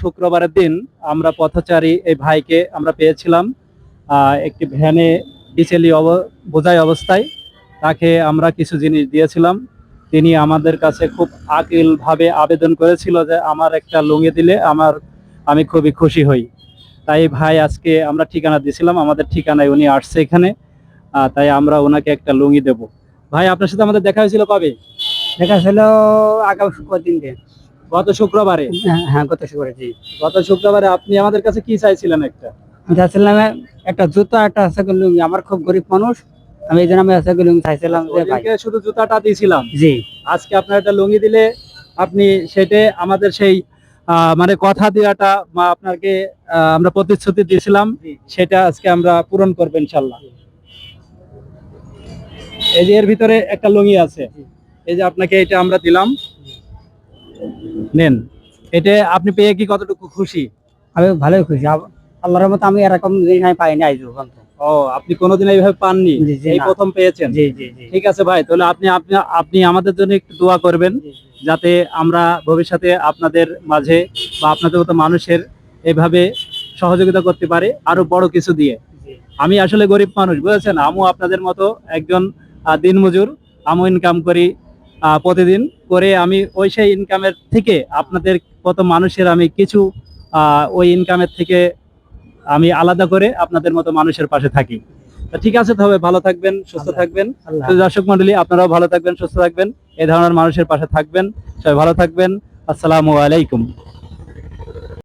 শুক্রবারের দিন আমরা পথচারী এই ভাইকে আমরা পেয়েছিলাম একটি ভ্যানে ডিজেলি বোঝাই অবস্থায়। তাকে আমরা কিছু জিনিস দিয়েছিলাম। তিনি আমাদের কাছে খুব আকিল ভাবে আবেদন করেছিল যে আমার একটা লুঙ্গি দিলে আমি খুবই খুশি হই। তাই ভাই আজকে আমরা ঠিকানা দিয়েছিলাম, আমাদের ঠিকানায় উনি আসছে এখানে। তাই আমরা ওনাকে একটা লুঙ্গি দেব। ভাই আপনার সাথে আমাদের দেখা হয়েছিল কবে? দেখা ছিল আগামী শুক্রবার দিন দিয়ে। গত শুক্রবারে। হ্যাঁ, গত শুক্রবার। জি, গত শুক্রবারে আপনি আমাদের কাছে কি চাইছিলেন? একটা আমি চাইছিলাম একটা জুতা, একটা আছে লুঙ্গি। আমার খুব গরিব মানুষ, আমি এই জন্য আমি আছে লুঙ্গি চাইছিলাম যে ভাই। ওইদিকে শুধু জুতাটা দিয়েছিলাম। জি, আজকে আপনার একটা লুঙ্গি দিলে আপনি সেটা আমাদের সেই মানে কথা দেওয়াটা বা আপনাকে আমরা প্রতিশ্রুতি দিয়েছিলাম, সেটা আজকে আমরা পূরণ করবো ইনশাল্লাহ। এই যে এর ভিতরে একটা লুঙ্গি আছে, এই যে আপনাকে এটা আমরা দিলাম, নেন। এটা আপনি পেয়ে কি কতটুকু খুশি? আমি ভালোই খুশি। আল্লাহর মতো আমি এরকম জিনিস আমি পাইনি আজ পর্যন্ত। ও, আপনি কোনোদিন এইভাবে পাননি? জি, জি, এই না। প্রথম পেয়েছেন? জি, জি, জি। ঠিক আছে ভাই, তাহলে আপনি আপনি আপনি আমাদের জন্য একটু দোয়া করবেন, যাতে আমরা ভবিষ্যতে আপনাদের মাঝে বা আপনাদের মতো মানুষের এভাবে সহযোগিতা করতে পারি আরো বড় কিছু দিয়ে। আমি আসলে গরিব মানুষ, বুঝেছেন, আমিও আপনাদের মতো একজন দিনমজুর। আমিও ইনকাম করি প্রতিদিন করে। আমি ওই সেই ইনকামের থেকে আপনাদের মতো মানুষের আমি কিছু ওই ইনকামের থেকে আমি আলাদা করে আপনাদের মতো মানুষের পাশে থাকি। ঠিক আছে, তবে ভালো থাকবেন, সুস্থ থাকবেন। দর্শক মন্ডলী, আপনারাও ভালো থাকবেন, সুস্থ থাকবেন, এই ধরনের মানুষের পাশে থাকবেন। সবাই ভালো থাকবেন। আসসালামু আলাইকুম।